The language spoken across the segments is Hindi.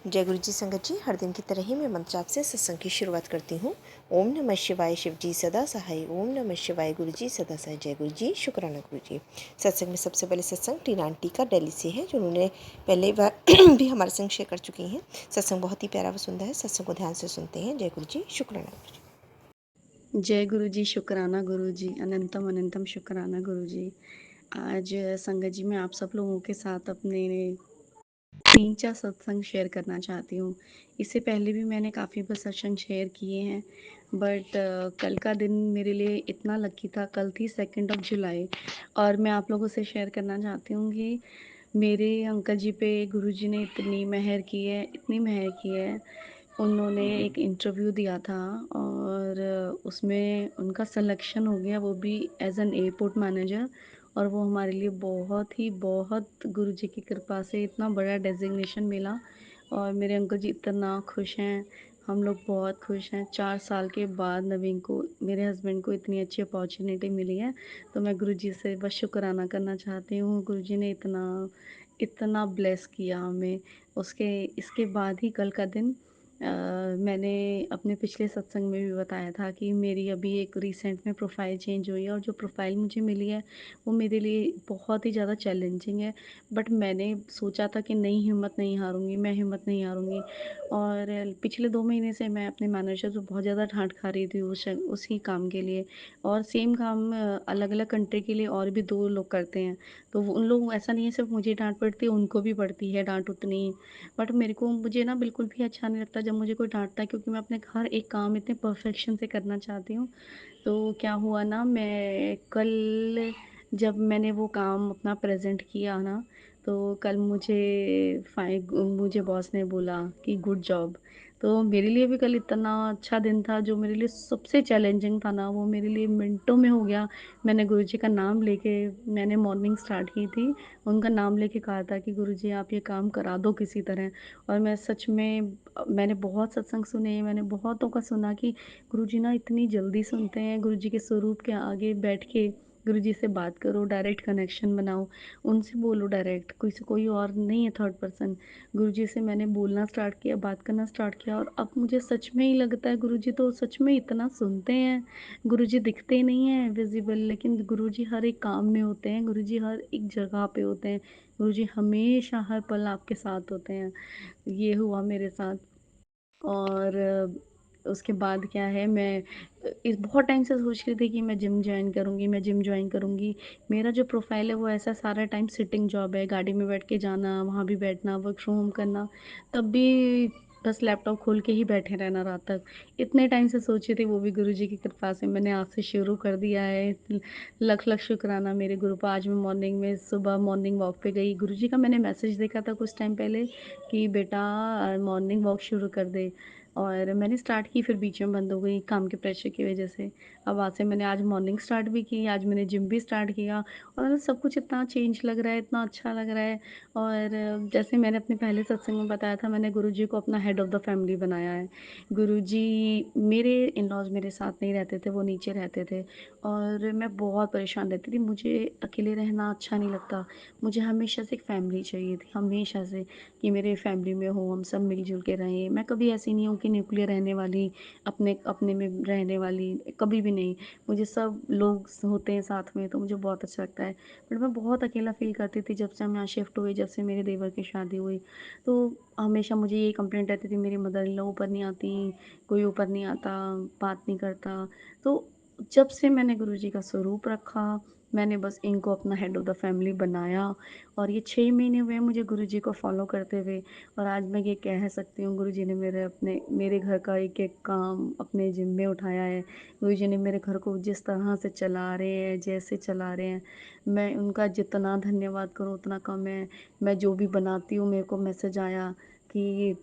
जय गुरु जी संगत जी। हर दिन की तरह ही मैं मंत्र जाप से सत्संग की शुरुआत करती हूँ। ओम नमः शिवाय, शिव जी सदा सहाय। ओम नमः शिवाय, गुरु जी सदा सहाय। जय गुरु जी, शुक्राना गुरु जी। सत्संग में सबसे पहले सत्संग टीना आंटी का दिल्ली से है, जो उन्होंने पहले बार भी हमारे संग शेयर कर चुकी हैं। सत्संग बहुत ही प्यारा व सुंदर है। सत्संग को ध्यान से सुनते हैं। जय गुरु जी, शुक्राना गुरु जी। जय गुरु जी, शुक्राना गुरु जी, अनंतम अनंतम शुक्राना गुरु जी। आज संगत जी मैं आप सब लोगों के साथ अपने 3-4 सत्संग शेयर करना चाहती हूँ। इससे पहले भी मैंने काफ़ी बार सत्संग शेयर किए हैं, बट कल का दिन मेरे लिए इतना लकी था। कल थी 2nd ऑफ जुलाई और मैं आप लोगों से शेयर करना चाहती हूँ कि मेरे अंकल जी पे गुरुजी ने इतनी मेहर की है, इतनी मेहर की है। उन्होंने एक इंटरव्यू दिया था और उसमें उनका सिलेक्शन हो गया, वो भी एज़ एन एयरपोर्ट मैनेजर। और वो हमारे लिए बहुत गुरुजी की कृपा से इतना बड़ा डेज़िग्नेशन मिला और मेरे अंकल जी इतना खुश हैं, हम लोग बहुत खुश हैं। 4 साल के बाद नवीन को, मेरे हस्बैंड को इतनी अच्छी अपॉर्च्युनिटी मिली है, तो मैं गुरुजी से बस शुक्राना करना चाहती हूँ। गुरुजी ने इतना इतना ब्लेस किया हमें। उसके इसके बाद ही कल का दिन मैंने अपने पिछले सत्संग में भी बताया था कि मेरी अभी एक रिसेंट में प्रोफ़ाइल चेंज हुई है और जो प्रोफ़ाइल मुझे मिली है वो मेरे लिए बहुत ही ज़्यादा चैलेंजिंग है। बट मैंने सोचा था कि नहीं, हिम्मत नहीं हारूँगी, मैं हिम्मत नहीं हारूँगी। और पिछले 2 महीने से मैं अपने मैनेजर से बहुत ज़्यादा डाँट खा रही थी उसी काम के लिए। और सेम काम अलग-अलग कंट्री के लिए और भी 2 लोग करते हैं। तो वो उन लोग, ऐसा नहीं है सिर्फ़ मुझे डाँट पड़ती है, उनको भी पड़ती है डाँट उतनी ही। बट मुझे ना बिल्कुल भी अच्छा नहीं लगता जब मुझे कोई डाँटता है, क्योंकि मैं अपने हर एक काम इतने परफ़ेक्शन से करना चाहती हूँ। तो क्या हुआ ना, मैं कल जब मैंने वो काम अपना प्रेज़ेंट किया ना, तो कल मुझे बॉस ने बोला कि गुड जॉब। तो मेरे लिए भी कल इतना अच्छा दिन था, जो मेरे लिए सबसे चैलेंजिंग था ना, वो मेरे लिए मिनटों में हो गया। मैंने गुरुजी का नाम लेके मैंने मॉर्निंग स्टार्ट की थी। उनका नाम लेके कहा था कि गुरुजी आप ये काम करा दो किसी तरह। और मैं सच में मैंने बहुत सत्संग सुने, मैंने बहुतों का सुना कि गुरुजी ना इतनी जल्दी सुनते हैं। गुरुजी के स्वरूप के आगे बैठ के गुरुजी से बात करो, डायरेक्ट कनेक्शन बनाओ, उनसे बोलो डायरेक्ट, कोई और नहीं है थर्ड पर्सन। गुरुजी से मैंने बोलना स्टार्ट किया, बात करना स्टार्ट किया और अब मुझे सच में ही लगता है गुरुजी तो सच में इतना सुनते हैं। गुरुजी दिखते नहीं हैं विज़िबल, लेकिन गुरुजी हर एक काम में होते हैं, गुरुजी हर एक जगह पे होते हैं। गुरुजी हमेशा हर पल आपके साथ होते हैं। ये हुआ मेरे साथ। और उसके बाद क्या है, मैं इस बहुत टाइम से सोच रही थी कि मैं जिम जॉइन करूँगी, मैं जिम जॉइन करूँगी। मेरा जो प्रोफ़ाइल है वो ऐसा सारा टाइम सिटिंग जॉब है, गाड़ी में बैठ के जाना, वहाँ भी बैठना, वर्क फ्रॉम होम करना, तब भी बस लैपटॉप खोल के ही बैठे रहना रात तक। इतने टाइम से सोची थी, वो भी गुरुजी की कृपा से मैंने आज से शुरू कर दिया है। लख-लख शुक्राना मेरे गुरु का। आज मैं मॉर्निंग में सुबह मॉर्निंग वॉक पे गई। गुरुजी का मैंने मैसेज देखा था कुछ टाइम पहले कि बेटा मॉर्निंग वॉक शुरू कर दे। और मैंने स्टार्ट की, फिर बीच में बंद हो गई काम के प्रेशर की वजह से। अब आज से मैंने आज मॉर्निंग स्टार्ट भी की, आज मैंने जिम भी स्टार्ट किया और मतलब सब कुछ इतना चेंज लग रहा है, इतना अच्छा लग रहा है। और जैसे मैंने अपने पहले सत्संग में बताया था, मैंने गुरुजी को अपना हेड ऑफ़ द फैमिली बनाया है। गुरुजी, मेरे इन-लॉज़ मेरे साथ नहीं रहते थे, वो नीचे रहते थे और मैं बहुत परेशान रहती थी। मुझे अकेले रहना अच्छा नहीं लगता। मुझे हमेशा से एक फैमिली चाहिए थी, हमेशा से, कि मेरे फैमिली में हो, हम सब मिल-जुल के रहें। मैं कभी ऐसी नहीं हूँ कि न्यूक्लियर रहने वाली, अपने अपने में रहने वाली, कभी भी नहीं। मुझे सब लोग होते हैं साथ में, तो मुझे बहुत अच्छा लगता है। बट मैं बहुत अकेला फ़ील करती थी जब से हम यहाँ शिफ्ट हुए, जब से मेरे देवर की शादी हुई। तो हमेशा मुझे यही कंप्लेंट रहती थी, मेरी मदर इन लॉ ऊपर नहीं आती, कोई ऊपर नहीं आता, बात नहीं करता। तो जब से मैंने गुरुजी का स्वरूप रखा, मैंने बस इनको अपना हेड ऑफ़ द फैमिली बनाया और ये 6 महीने हुए हैं मुझे गुरुजी को फ़ॉलो करते हुए। और आज मैं ये कह सकती हूँ, गुरुजी ने मेरे घर का एक-एक काम अपने ज़िम्मे उठाया है। गुरुजी ने मेरे घर को जिस तरह से चला रहे हैं, जैसे चला रहे हैं, मैं उनका जितना धन्यवाद करूँ उतना कम है। मैं जो भी बनाती हूँ, मेरे को मैसेज आया कि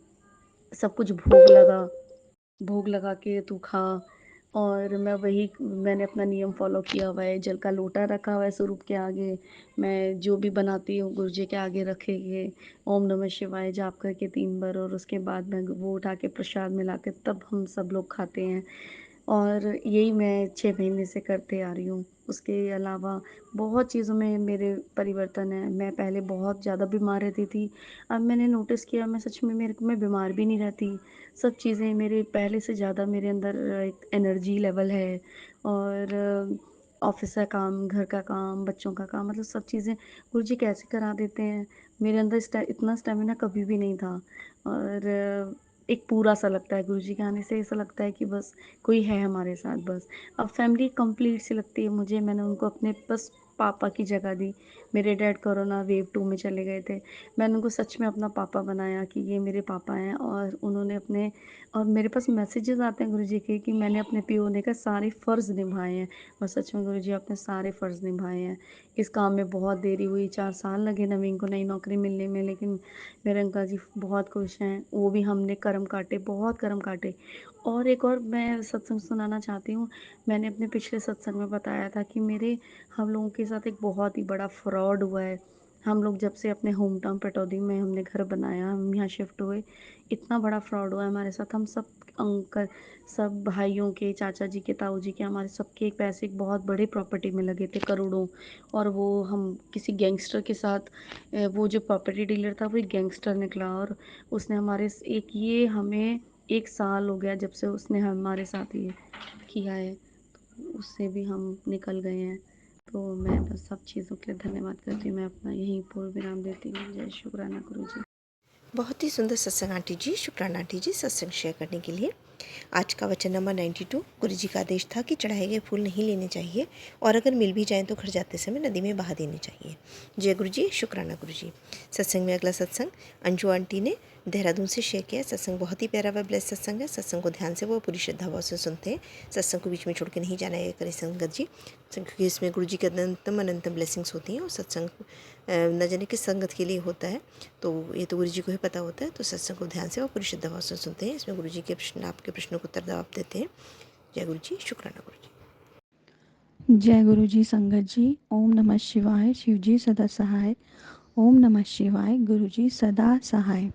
सब कुछ भोग लगा के तू खा। और मैंने अपना नियम फ़ॉलो किया हुआ है, जल का लोटा रखा हुआ है स्वरूप के आगे। मैं जो भी बनाती हूँ गुरुजी के आगे रखे के ओम नमः शिवाय जाप करके 3 बार, और उसके बाद मैं वो उठा के प्रसाद मिला के तब हम सब लोग खाते हैं। और यही मैं 6 महीने से करते आ रही हूँ। उसके अलावा बहुत चीज़ों में मेरे परिवर्तन है। मैं पहले बहुत ज़्यादा बीमार रहती थी, अब मैंने नोटिस किया मैं सच में मैं बीमार भी नहीं रहती। सब चीज़ें मेरे पहले से ज़्यादा मेरे अंदर एक एनर्जी लेवल है और ऑफ़िस का काम, घर का काम, बच्चों का काम मतलब सब चीज़ें गुरुजी कैसे करा देते हैं। मेरे अंदर इतना स्टैमिना कभी भी नहीं था और एक पूरा-सा लगता है गुरुजी के आने से ऐसा लगता है कि बस कोई है हमारे साथ बस। अब फैमिली कंप्लीट सी लगती है मुझे, मैंने उनको अपने बस पापा की जगह दी। मेरे डैड कोरोना वेव 2 में चले गए थे। मैंने उनको सच में अपना पापा बनाया कि ये मेरे पापा हैं और उन्होंने अपने और मेरे पास मैसेजेस आते हैं गुरुजी के कि मैंने अपने पियो होने का सारे फ़र्ज़ निभाए हैं और सच में गुरुजी आपने सारे फ़र्ज़ निभाए हैं। इस काम में बहुत देरी हुई, 4 साल लगे नवीन को नई नौकरी मिलने में लेकिन मेरे अंकल जी बहुत खुश हैं। वो भी हमने कर्म काटे, बहुत कर्म काटे। और एक और मैं सत्संग सुनाना चाहती हूँ। मैंने अपने पिछले सत्संग में बताया था कि मेरे हम लोगों के साथ एक बहुत ही बड़ा फ्रॉड हुआ है। हम लोग जब से अपने होम टाउन पटौदी में हमने घर बनाया, हम यहाँ शिफ्ट हुए, इतना बड़ा फ्रॉड हुआ है हमारे साथ। हम सब अंकल सब भाइयों के, चाचा जी के, ताऊ जी के, हमारे सबके पैसे एक बहुत बड़े प्रॉपर्टी में लगे थे करोड़ों और वो हम किसी गैंगस्टर के साथ वो जो प्रॉपर्टी डीलर था वो एक गैंगस्टर निकला और उसने हमारे एक ये हमें 1 साल हो गया जब से उसने हमारे साथ ये किया है, तो उससे भी हम निकल गए हैं। तो मैं बस सब चीज़ों के लिए धन्यवाद करती हूँ। मैं अपना यहीं पूर्ण विराम देती हूँ। जय शुकराना गुरुजी। बहुत ही सुंदर सत्संग आंटी जी, शुक्राना आंटी जी सत्संग शेयर करने के लिए। आज का वचन नंबर 92। गुरु जी का आदेश था कि चढ़ाए गए फूल नहीं लेने चाहिए और अगर मिल भी जाएं तो घर जाते समय नदी में बहा देने चाहिए। जय गुरु जी, शुक्राना गुरु जी। सत्संग में अगला सत्संग अंजू आंटी ने देहरादून से शेयर किया। सत्संग बहुत ही प्यारा व ब्लेस सत्संग है। सत्संग को ध्यान से वो पूरी श्रद्धा भाव से सुनते हैं। सत्संग को बीच में छोड़ के नहीं जाना है करें संगत जी, क्योंकि इसमें गुरु जी के अनंतम ब्लेसिंग्स होती हैं और सत्संग न जाने किस संगत के लिए होता है, तो ये तो गुरु जी को ही पता होता है। तो सत्संग को ध्यान से और पूरी श्रद्धा भाव से सुनते हैं। इसमें गुरु जी के प्रश्न, आपके प्रश्नों को उत्तर जवाब देते हैं। जय गुरु जी, शुक्राना गुरु जी। जय गुरु जी संगत जी। ओम नमः शिवाय। शिव जी सदा सहाय। ओम नमः शिवाय। गुरु जी सदा सहाय।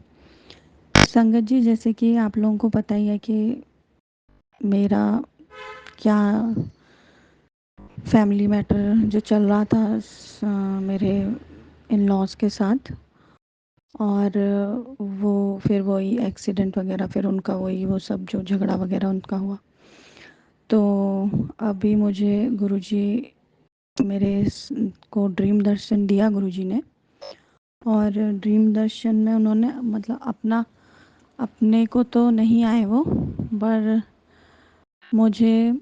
संगत जी, जैसे कि आप लोगों को पता ही है कि मेरा क्या फैमिली मैटर जो चल रहा था मेरे इन लॉज के साथ, और वो फिर वही एक्सीडेंट वगैरह, फिर उनका वही वो सब जो झगड़ा वगैरह उनका हुआ। तो अभी मुझे गुरुजी मेरे को ड्रीम दर्शन दिया गुरुजी ने, और ड्रीम दर्शन में उन्होंने मतलब अपने को तो नहीं आए वो, पर मुझे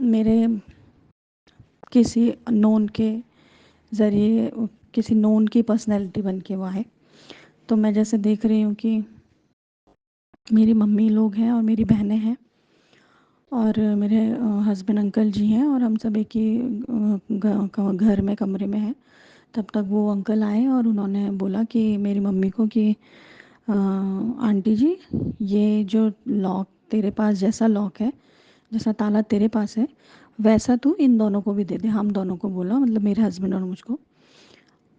मेरे किसी नोन के ज़रिए, किसी नोन की पर्सनैलिटी बन के वो आए। तो मैं जैसे देख रही हूँ कि मेरी मम्मी लोग हैं और मेरी बहनें हैं और मेरे हस्बैंड अंकल जी हैं, और हम सब एक ही घर में कमरे में हैं। तब तक वो अंकल आए और उन्होंने बोला कि मेरी मम्मी को कि आंटी जी, ये जो लॉक तेरे पास जैसा लॉक है, जैसा ताला तेरे पास है, वैसा तू इन दोनों को भी दे दे। हम दोनों को बोला, मतलब मेरे हस्बैंड और मुझको।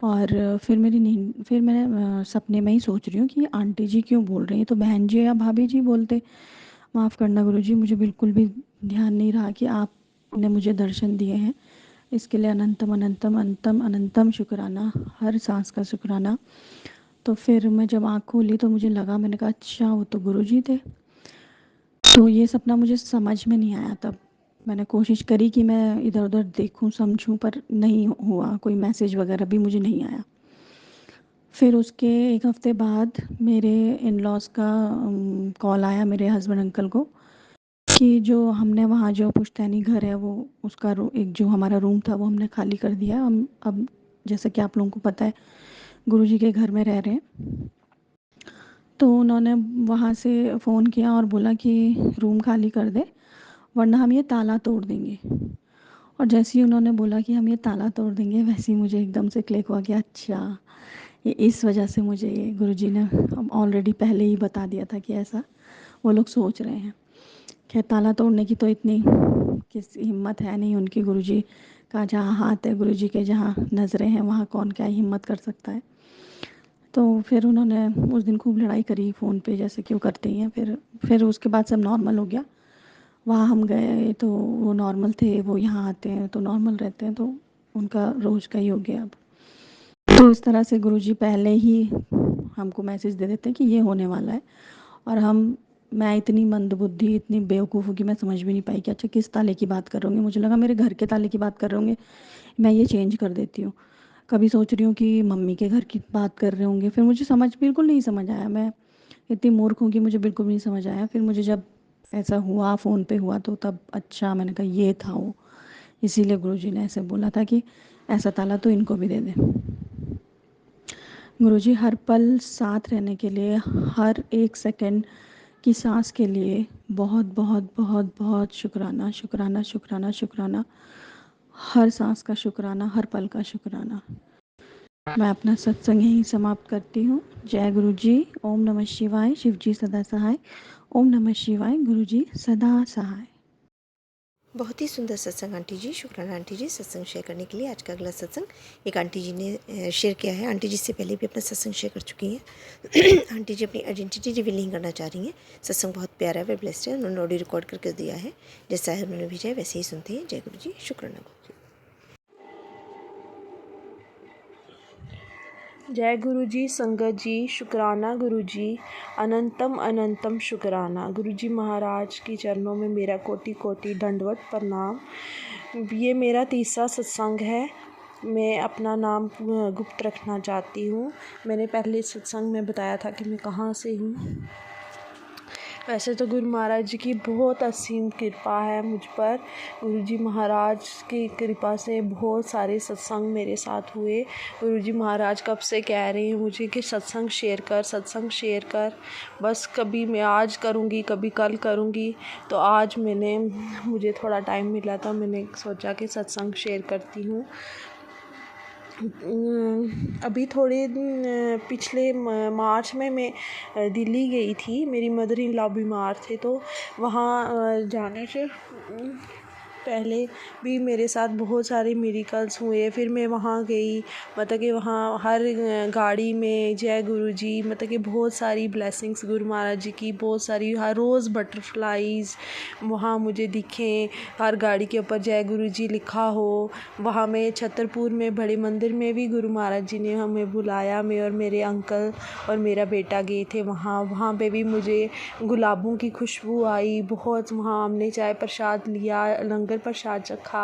और फिर मेरी नींद, फिर मैं सपने में ही सोच रही हूँ कि आंटी जी क्यों बोल रही हैं, तो बहन जी या भाभी जी बोलते। माफ़ करना गुरुजी, मुझे बिल्कुल भी ध्यान नहीं रहा कि आपने मुझे दर्शन दिए हैं। इसके लिए अनंतम अनंतम अनंतम अनंतम शुक्राना, हर सांस का शुक्राना। तो फिर मैं जब आँख खोली तो मुझे लगा, मैंने कहा अच्छा वो तो गुरुजी थे। तो ये सपना मुझे समझ में नहीं आया तब। मैंने कोशिश करी कि मैं इधर उधर देखूं समझूं, पर नहीं हुआ, कोई मैसेज वगैरह भी मुझे नहीं आया। फिर उसके एक हफ़्ते बाद मेरे इन लॉज़ का कॉल आया मेरे हस्बैंड अंकल को कि जो हमने वहाँ जो पुश्तैनी घर है, वो उसका एक जो हमारा रूम था वो हमने खाली कर दिया। हम अब जैसा कि आप लोगों को पता है गुरुजी के घर में रह रहे हैं। तो उन्होंने वहाँ से फ़ोन किया और बोला कि रूम खाली कर दे, वरना हम ये ताला तोड़ देंगे। और जैसे ही उन्होंने बोला कि हम ये ताला तोड़ देंगे, वैसे ही मुझे एकदम से क्लिक हुआ कि अच्छा, ये इस वजह से मुझे ये गुरुजी ने ऑलरेडी पहले ही बता दिया था कि ऐसा वो लोग सोच रहे हैं। खैर, ताला तोड़ने की तो इतनी किसी हिम्मत है नहीं उनकी। गुरुजी का जहाँ हाथ है, गुरुजी के जहाँ नज़रें हैं, वहाँ कौन क्या हिम्मत कर सकता है। तो फिर उन्होंने उस दिन खूब लड़ाई करी फ़ोन पे, जैसे कि वो करते ही हैं। फिर उसके बाद सब नॉर्मल हो गया वहाँ हम गए तो वो नॉर्मल थे, वो यहाँ आते हैं तो नॉर्मल रहते हैं, तो उनका रोज़ का ही हो गया अब। तो इस तरह से गुरुजी पहले ही हमको मैसेज दे देते हैं कि ये होने वाला है। और मैं इतनी मंदबुद्धि, इतनी बेवकूफ़ हूँ कि मैं समझ भी नहीं पाई कि अच्छा किस ताले की बात कर रहे होंगे। मुझे लगा मेरे घर के ताले की बात कर रहे होंगे, मैं ये चेंज कर देती हूँ। कभी सोच रही हूँ कि मम्मी के घर की बात कर रहे होंगे, फिर मुझे बिल्कुल नहीं समझ आया। मैं इतनी मूर्ख हूँ कि मुझे बिल्कुल नहीं समझ आया। फिर मुझे जब ऐसा हुआ, फ़ोन पे हुआ, तो तब अच्छा मैंने कहा ये था वो। इसीलिए गुरुजी ने ऐसे बोला था कि ऐसा ताला तो इनको भी दे दे। गुरुजी हर पल साथ रहने के लिए, हर एक सेकंड की सांस के लिए बहुत बहुत बहुत बहुत शुक्राना, शुक्राना, शुक्राना, शुक्राना। हर सांस का शुक्राना, हर पल का शुक्राना। मैं अपना सत्संग यहीं समाप्त करती हूँ। जय गुरु जी। ओम नमः शिवाय। शिव जी सदा सहाय। ओम नमः शिवाय। गुरु जी सदा सहाय। बहुत ही सुंदर सत्संग आंटी जी, शुक्राना आंटी जी सत्संग शेयर करने के लिए। आज का अगला सत्संग एक आंटी जी ने शेयर किया है। आंटी जी से पहले भी अपना सत्संग शेयर कर चुकी हैं। आंटी जी अपनी आइडेंटिटी रिवील नहीं करना चाह रही हैं। सत्संग बहुत प्यारा है, वे ब्लेस्ड है। उन्होंने ऑडियो रिकॉर्ड करके दिया है, जैसा है उन्होंने भेजा है वैसे ही सुनते हैं। जय गुरु जी, शुक्राना गुरु जी। जय गुरु जी, संगत जी, शुक्राना गुरु जी, अनंतम अनंतम शुक्राना। गुरु जी महाराज के चरणों में मेरा कोटि कोटि दंडवत प्रणाम। ये मेरा तीसरा सत्संग है। मैं अपना नाम गुप्त रखना चाहती हूँ। मैंने पहले सत्संग में बताया था कि मैं कहाँ से हूँ। वैसे तो गुरु महाराज जी की बहुत असीम कृपा है मुझ पर। गुरु जी महाराज की कृपा से बहुत सारे सत्संग मेरे साथ हुए। गुरु जी महाराज कब से कह रहे हैं मुझे कि सत्संग शेयर कर, सत्संग शेयर कर। बस कभी मैं आज करूँगी, कभी कल करूँगी। तो आज मुझे थोड़ा टाइम मिला था, मैंने सोचा कि सत्संग शेयर करती हूँ। अभी थोड़े दिन पिछले मार्च में मैं दिल्ली गई थी। मेरी मदर इन लॉ बीमार थे, तो वहाँ जाने से पहले भी मेरे साथ बहुत सारे मिरेकल्स हुए। फिर मैं वहाँ गई, मतलब कि वहाँ हर गाड़ी में जय गुरु जी, मतलब कि बहुत सारी ब्लेसिंग्स गुरु महाराज जी की, बहुत सारी हर रोज़ बटरफ्लाइज वहाँ मुझे दिखे। हर गाड़ी के ऊपर जय गुरु जी लिखा हो। वहाँ मैं छतरपुर में बड़े मंदिर में भी गुरु महाराज जी ने हमें बुलाया। मैं और मेरे अंकल और मेरा बेटा गए थे वहाँ पे भी मुझे गुलाबों की खुशबू आई बहुत। वहाँ हमने चाय प्रसाद लिया, लंगर प्रसाद चखा।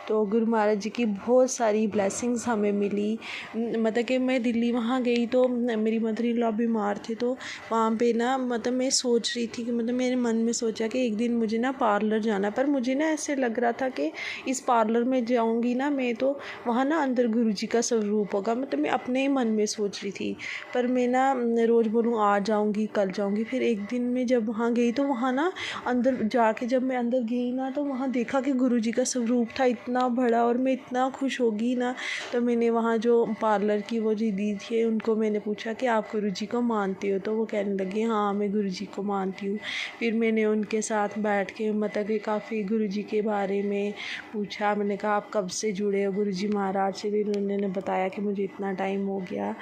तो गुरु महाराज जी की बहुत सारी ब्लेसिंग्स हमें मिली। मतलब कि मैं दिल्ली वहाँ गई तो मेरी मदर इन लॉ बीमार थे, तो वहाँ पे ना मतलब मैं सोच रही थी कि मतलब मेरे मन में सोचा कि एक दिन मुझे ना पार्लर जाना। पर मुझे ना ऐसे लग रहा था कि इस पार्लर में जाऊँगी ना मैं, तो वहाँ ना अंदर गुरु जी का स्वरूप होगा। मतलब मैं अपने ही मन में सोच रही थी। पर मैं ना रोज़ बोलूँ आज जाऊँगी, कल जाऊँगी। फिर एक दिन मैं जब वहाँ गई तो वहाँ ना अंदर जाके जब मैं अंदर गई ना, तो वहाँ देखा कि गुरु जी का स्वरूप था इतना बड़ा, और मैं इतना खुश हो गई ना। तो मैंने वहाँ जो पार्लर की वो जी दी थी, उनको मैंने पूछा कि आप गुरु जी को मानते हो? तो वो कहने लगी हाँ मैं गुरु जी को मानती हूँ। फिर मैंने उनके साथ बैठ के मतलब कि काफ़ी गुरु जी के बारे में पूछा। मैंने कहा आप कब से जुड़े हो गुरु जी महाराज से? फिर उन्होंने बताया कि मुझे इतना टाइम हो गया।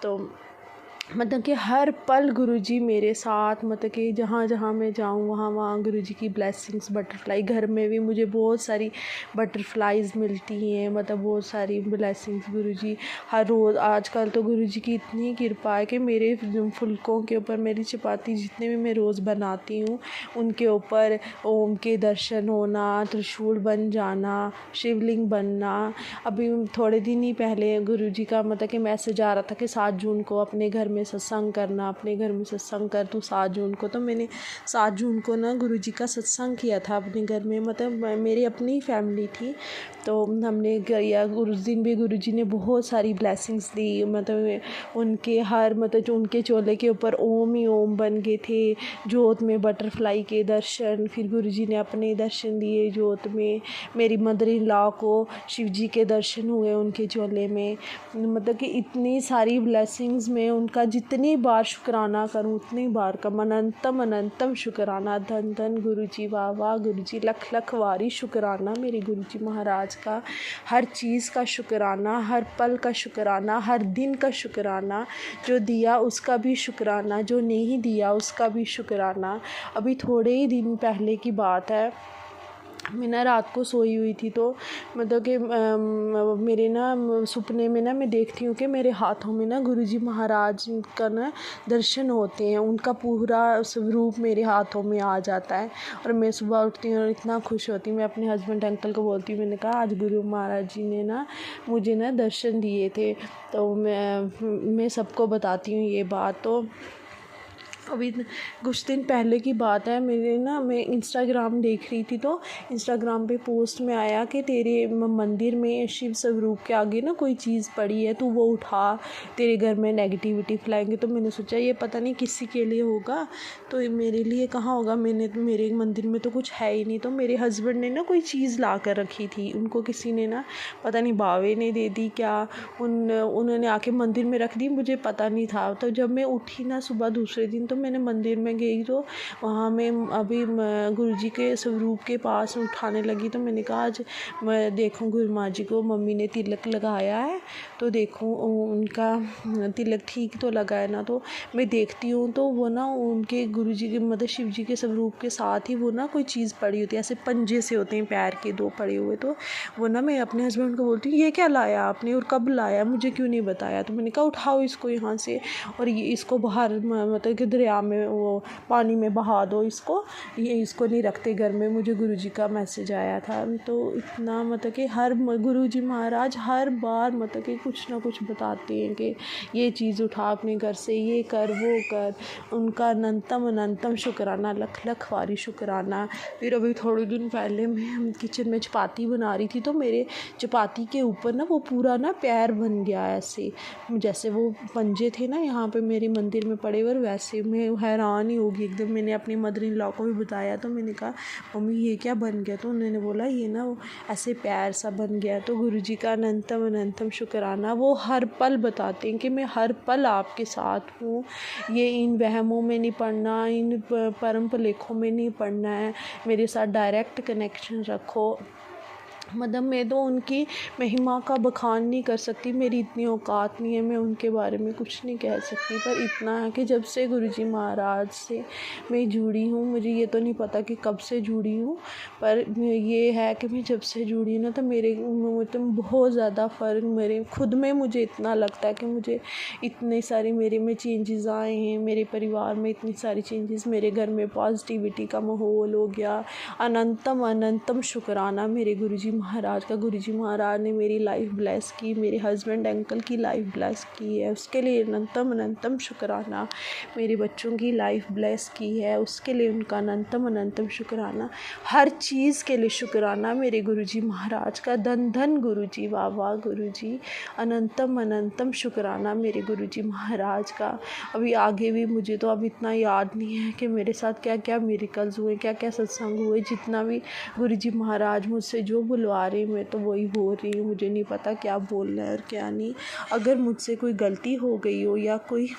तो मतलब कि हर पल गुरुजी मेरे साथ, मतलब कि जहाँ जहाँ मैं जाऊँ वहाँ वहाँ गुरुजी की ब्लेसिंग्स। बटरफ्लाई घर में भी मुझे बहुत सारी बटरफ्लाइज मिलती हैं, मतलब बहुत सारी ब्लेसिंग्स गुरुजी हर रोज़। आजकल तो गुरुजी की इतनी कृपा है कि मेरे फुलकों के ऊपर, मेरी चपाती जितने भी मैं रोज़ बनाती हूँ उनके ऊपर ओम के दर्शन होना, त्रिशूल बन जाना, शिवलिंग बनना। अभी थोड़े दिन ही पहले गुरुजी का मतलब कि मैसेज आ रहा था कि 7 जून को अपने घर में सत्संग करना, अपने घर में सत्संग कर तू 7 जून को। तो मैंने 7 जून को ना गुरुजी का सत्संग किया था अपने घर में। मतलब मेरी अपनी फैमिली थी, तो हमने किया। उस दिन भी गुरुजी ने बहुत सारी ब्लेसिंग्स दी। मतलब उनके हर मतलब जो उनके चोले के ऊपर ओम ही ओम बन गए थे। जोत में बटरफ्लाई के दर्शन, फिर गुरुजी ने अपने दर्शन दिए जोत में। मेरी मदर इन लॉ को शिव जी के दर्शन हुए उनके चोले में। मतलब कि इतनी सारी ब्लेसिंग्स में उनका जितनी बार शुक्राना करूं उतनी बार कम। अनंतम अनंतम शुक्राना। धन धन गुरु जी, वाह वाह गुरु जी, लख लख वारी शुक्राना मेरे गुरु जी महाराज का। हर चीज़ का शुक्राना, हर पल का शुक्राना, हर दिन का शुक्राना। जो दिया उसका भी शुक्राना, जो नहीं दिया उसका भी शुक्राना। अभी थोड़े ही दिन पहले की बात है, मैं ना रात को सोई हुई थी तो मतलब कि मेरे ना सपने में ना मैं देखती हूँ कि मेरे हाथों में ना गुरुजी महाराज का ना दर्शन होते हैं। उनका पूरा स्वरूप मेरे हाथों में आ जाता है और मैं सुबह उठती हूँ और इतना खुश होती हूँ। मैं अपने हस्बैंड अंकल को बोलती हूँ, मैंने कहा आज गुरु महाराज जी ने ना मुझे ना दर्शन दिए थे। तो मैं सबको बताती हूँ ये बात। तो अभी कुछ दिन पहले की बात है, मैं इंस्टाग्राम देख रही थी तो इंस्टाग्राम पे पोस्ट में आया कि तेरे मंदिर में शिव स्वरूप के आगे ना कोई चीज़ पड़ी है, तू वो उठा, तेरे घर में नेगेटिविटी फैलाएंगे। तो मैंने सोचा ये पता नहीं किसी के लिए होगा, तो मेरे लिए कहाँ होगा। मेरे मंदिर में तो कुछ है ही नहीं। तो मेरे हस्बैंड ने ना कोई चीज़ ला कर रखी थी, उनको किसी ने ना पता नहीं बावे ने दे दी क्या, उन्होंने आके मंदिर में रख दी, मुझे पता नहीं था। तो जब मैं उठी ना सुबह दूसरे दिन, तो मैंने मंदिर में गई तो वहाँ मैं अभी गुरुजी के स्वरूप के पास उठाने लगी। तो मैंने कहा आज मैं देखूँ गुरु माँ जी को मम्मी ने तिलक लगाया है, तो देखूँ उनका तिलक ठीक तो लगा है ना। तो मैं देखती हूँ तो वो ना उनके गुरुजी के मतलब शिव जी के स्वरूप के साथ ही वो ना कोई चीज़ पड़ी होती है, ऐसे पंजे से होते हैं पैर के दो पड़े हुए। तो वो ना मैं अपने हस्बैंड को बोलती हूँ ये क्या लाया आपने और कब लाया, मुझे क्यों नहीं बताया। तो मैंने कहा उठाओ इसको यहाँ से और ये इसको बाहर मतलब कि दरिया में वो पानी में बहा दो इसको, ये इसको नहीं रखते घर में। मुझे गुरुजी का मैसेज आया था। तो इतना मतलब कि हर गुरुजी महाराज हर बार मतलब कि कुछ ना कुछ बताते हैं कि ये चीज़ उठा अपने घर से, ये कर वो कर। उनका अनंतम अनंतम शुक्राना, लख लख वारी शुक्राना। फिर अभी थोड़े दिन पहले मैं किचन में चपाती बना रही थी तो मेरे चपाती के ऊपर ना वो पूरा ना पैर बन गया ऐसे, जैसे वो पंजे थे ना यहाँ पे मेरे मंदिर में पड़े हुए, वैसे मैं हैरान ही होगी एकदम। मैंने अपनी मदर इन लॉ को भी बताया, तो मैंने कहा मम्मी ये क्या बन गया। तो उन्होंने बोला ये ना वो ऐसे पैर सा बन गया। तो गुरुजी का अनंतम अनंतम शुक्राना। वो हर पल बताते हैं कि मैं हर पल आपके साथ हूँ। ये इन वहमों में नहीं पड़ना, इन परम लेखों में नहीं पड़ना है, मेरे साथ डायरेक्ट कनेक्शन रखो। मतलब मैं तो उनकी महिमा का बखान नहीं कर सकती, मेरी इतनी औकात नहीं है, मैं उनके बारे में कुछ नहीं कह सकती। पर इतना है कि जब से गुरुजी महाराज से मैं जुड़ी हूँ, मुझे ये तो नहीं पता कि कब से जुड़ी हूँ, पर ये है कि मैं जब से जुड़ी हूँ ना तो मेरे तो बहुत ज़्यादा फ़र्क मेरे खुद में मुझे इतना लगता है कि मुझे इतने सारे मेरे में चेंजेस आए हैं, मेरे परिवार में इतनी सारी चेंजेस, मेरे घर में पॉजिटिविटी का माहौल हो गया। अनंतम अनंतम शुक्राना मेरे गुरुजी महाराज का। गुरुजी महाराज ने मेरी लाइफ ब्लेस की, मेरे हस्बैंड अंकल की लाइफ ब्लेस की है, उसके लिए अनंतम अनंतम शुक्राना। मेरे बच्चों की लाइफ ब्लेस की है, उसके लिए उनका अनंतम अनंतम शुक्राना। हर चीज़ के लिए शुक्राना मेरे गुरुजी महाराज का। धन धन गुरुजी, वाह वाह गुरुजी, अनंतम अनंतम शुक्राना मेरे गुरुजी महाराज का। अभी आगे भी मुझे तो अब इतना याद नहीं है कि मेरे साथ क्या क्या मिरेकल्स हुए, क्या क्या सत्संग हुए। जितना भी गुरुजी महाराज मुझसे जो बुलवा रहे, मैं तो वही बोल रही हूँ। मुझे नहीं पता क्या बोलना है और क्या नहीं। अगर मुझसे कोई गलती हो गई हो या कोई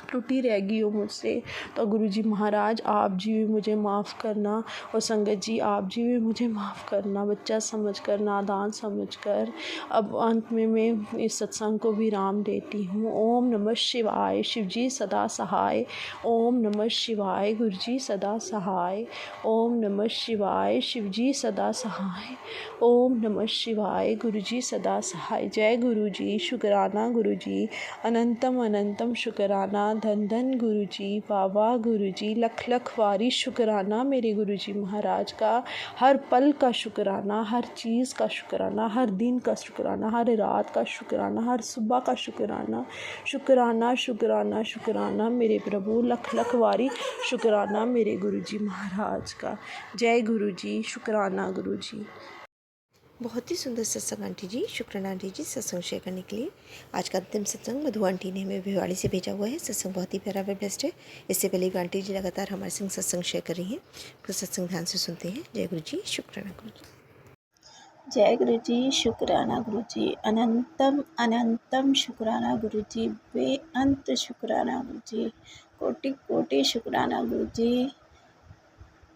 त्रुटि रह गई हो मुझसे, तो गुरुजी महाराज आप जी भी मुझे माफ़ करना और संगत जी आप जी भी मुझे माफ़ करना, बच्चा समझ कर, नादान समझ कर। अब अंत में मैं इस सत्संग को विराम देती हूँ। ओम नमः शिवाय, शिवजी सदा सहाय। ओम नमः शिवाय, गुरुजी सदा सहाय। ओम नमः शिवाय, शिवजी सदा सहाय। ओम नमः शिवाय, गुरुजी सदा सहाय। जय गुरुजी, शुक्राना गुरुजी, अनंतम अनंतम शुक्राना। धन धन गुरुजी, बाबा गुरुजी, लख लख वारी शुक्राना मेरे गुरुजी महाराज का। हर पल का शुक्राना, हर चीज़ का शुक्राना, हर दिन का शुक्राना, हर रात का शुक्राना, हर सुबह का शुक्राना। शुक्राना शुक्राना शुक्राना मेरे प्रभु, लख लख वारी शुक्राना मेरे गुरुजी महाराज का। जय गुरुजी, शुक्राना गुरुजी। बहुत ही सुंदर सत्संग आंटी जी, शुक्राना आंटी जी सत्संग शेयर करने के लिए। आज का अंतिम सत्संग मधु आंटी ने हमें भिवाड़ी से भेजा हुआ है। सत्संग बहुत ही प्यारा व बेस्ट है। इससे पहले भी आंटी जी लगातार हमारे संग सत्संग शेयर कर रही हैं, तो सत्संग ध्यान से सुनते हैं। जय गुरु जी, शुक्राना गुरु जी। जय गुरु जी, शुक्राना गुरु जी, अनंतम अनंतम शुक्राना गुरु जी, बेअंत शुक्राना गुरु जी, कोटि कोटि शुक्राना गुरु जी,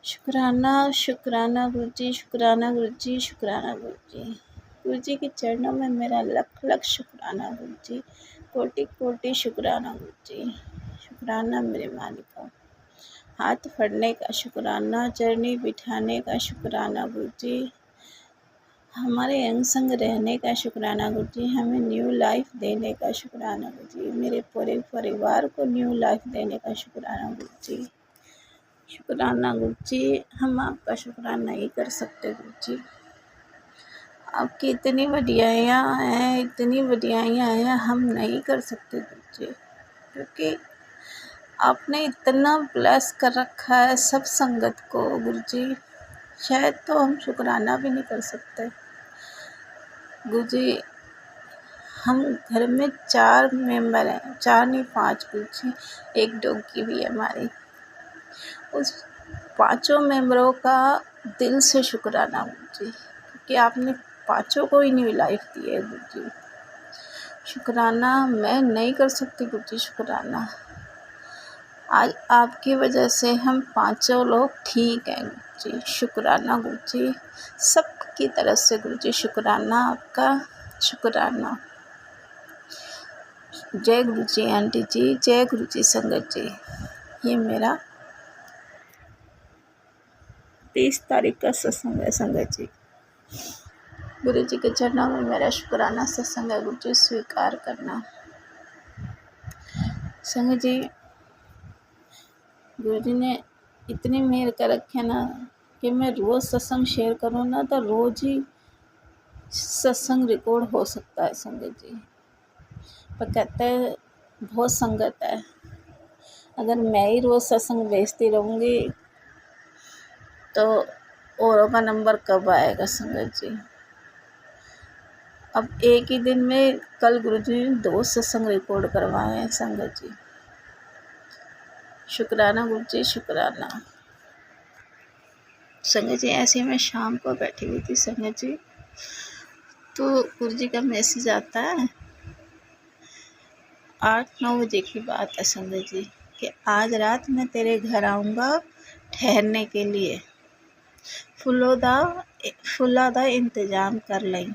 शुक्राना शुक्राना गुरु जी, शुक्राना गुरु जी, शुक्राना गुरु जी। गुरु जी के चरणों में मेरा लख लख शुक्राना गुरु जी, कोटि कोटि शुक्राना गुरु जी, शुक्राना मेरे मालिका। हाथ फड़ने का शुक्राना, चरनी बिठाने का शुक्राना गुरु जी, हमारे अंग संग रहने का शुक्राना गुरु जी, हमें न्यू लाइफ देने का शुक्राना गुरु जी, मेरे पूरे परिवार को न्यू लाइफ देने का शुक्राना गुरु जी, शुक्राना गुरु जी। हम आपका शुक्राना नहीं कर सकते गुरु जी, आपकी इतनी बढ़ियाइयाँ हैं, इतनी बढ़ियाइयाँ हैं, हम नहीं कर सकते गुरु जी, क्योंकि आपने इतना ब्लेस कर रखा है सब संगत को गुरु जी, शायद तो हम शुक्राना भी नहीं कर सकते गुरु जी। हम घर में 4 मेंबर हैं, 4 नहीं 5 गुरु जी, एक डॉगी भी है हमारी। उस 5 मेंबरों का दिल से शुक्राना गुरु जी, क्योंकि आपने 5 को ही न्यू लाइफ दी है गुरु जी। शुक्राना मैं नहीं कर सकती गुरु जी शुक्राना, आज आपकी वजह से हम 5 लोग ठीक हैं गुरु जी, शुक्राना गुरु जी, सबकी तरफ से गुरु जी शुक्राना आपका, शुक्राना। जय गुरु जी आंटी जी, जय गुरु जी संगत जी। ये मेरा 30 तारीख का सत्संग है संगत जी, गुरु जी के चरणों में मेरा शुक्राना सत्संग है गुरु जी, स्वीकार करना संगत जी। गुरु जी ने इतनी मेहर कर रखे ना कि मैं रोज़ सत्संग शेयर करूँ ना तो रोज़ ही सत्संग रिकॉर्ड हो सकता है संगत जी, पर कहते हैं बहुत संगत है, अगर मैं ही रोज़ सत्संग भेजती रहूँगी तो औरों का नंबर कब आएगा संगत जी। अब एक ही दिन में कल गुरु जी ने 2 सत्संग रिकॉर्ड करवाए हैं संगत जी, शुक्राना गुरु जी, शुक्राना संगत जी। ऐसे मैं शाम को बैठी हुई थी संगत जी, तो गुरु जी का मैसेज आता है, 8-9 बजे की बात है संगत जी, कि आज रात मैं तेरे घर आऊँगा ठहरने के लिए, फुल्ला दा इंतज़ाम कर लें।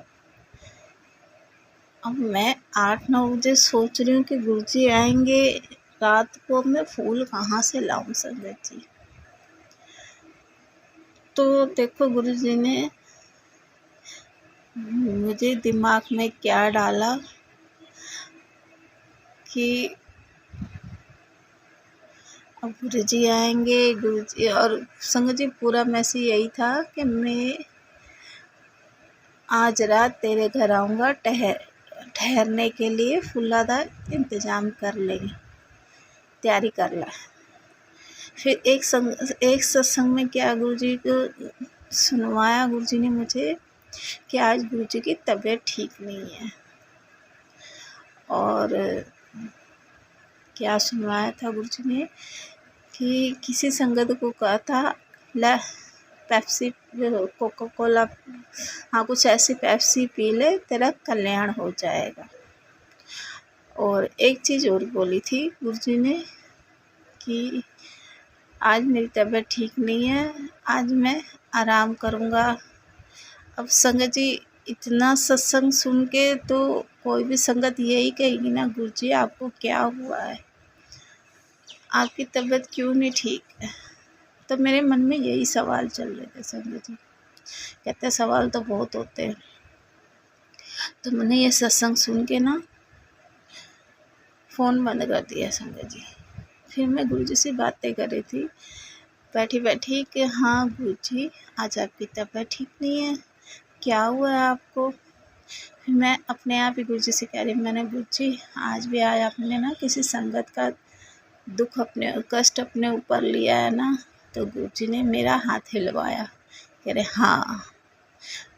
अब मैं 8-9 बजे सोच रही हूँ कि गुरु जी आएंगे रात को, मैं फूल कहाँ से लाऊं संगत जी। तो देखो गुरु जी ने मुझे दिमाग में क्या डाला कि अब गुरु जी आएंगे, गुरु जी, और संगत जी पूरा मैसेज यही था कि मैं आज रात तेरे घर आऊँगा ठहरने के लिए, फुल्लादा इंतज़ाम कर लेंगे, तैयारी कर ला। फिर एक सत्संग में क्या गुरु जी को सुनवाया गुरु जी ने मुझे कि आज गुरु जी की तबीयत ठीक नहीं है, और क्या सुनवाया था गुरु जी ने कि किसी संगत को कहा था ला पेप्सी, कोका कोला, हाँ कुछ ऐसी पेप्सी पी ले, तेरा कल्याण हो जाएगा। और एक चीज़ और बोली थी गुरु जी ने कि आज मेरी तबीयत ठीक नहीं है, आज मैं आराम करूँगा। अब संगत जी इतना सत्संग सुन के तो कोई भी संगत यही कहेगी ना, गुरु जी आपको क्या हुआ है, आपकी तबीयत क्यों नहीं ठीक है। तो मेरे मन में यही सवाल चल रहे थे संगत जी, कहते सवाल तो बहुत होते हैं। तो मैंने ये सत्संग सुन के ना फ़ोन बंद कर दिया संगत जी। फिर मैं गुरु जी से बातें कर रही थी बैठी बैठी कि हाँ गुरु जी आज आपकी तबीयत ठीक नहीं है, क्या हुआ है आपको। फिर मैं अपने आप ही गुरु जी से कह रही, मैंने गुरु जी आज भी आज आपने ना किसी संगत का दुख कष्ट अपने ऊपर लिया है ना। तो गुरु जी ने मेरा हाथ हिलवाया, कह रहे हाँ।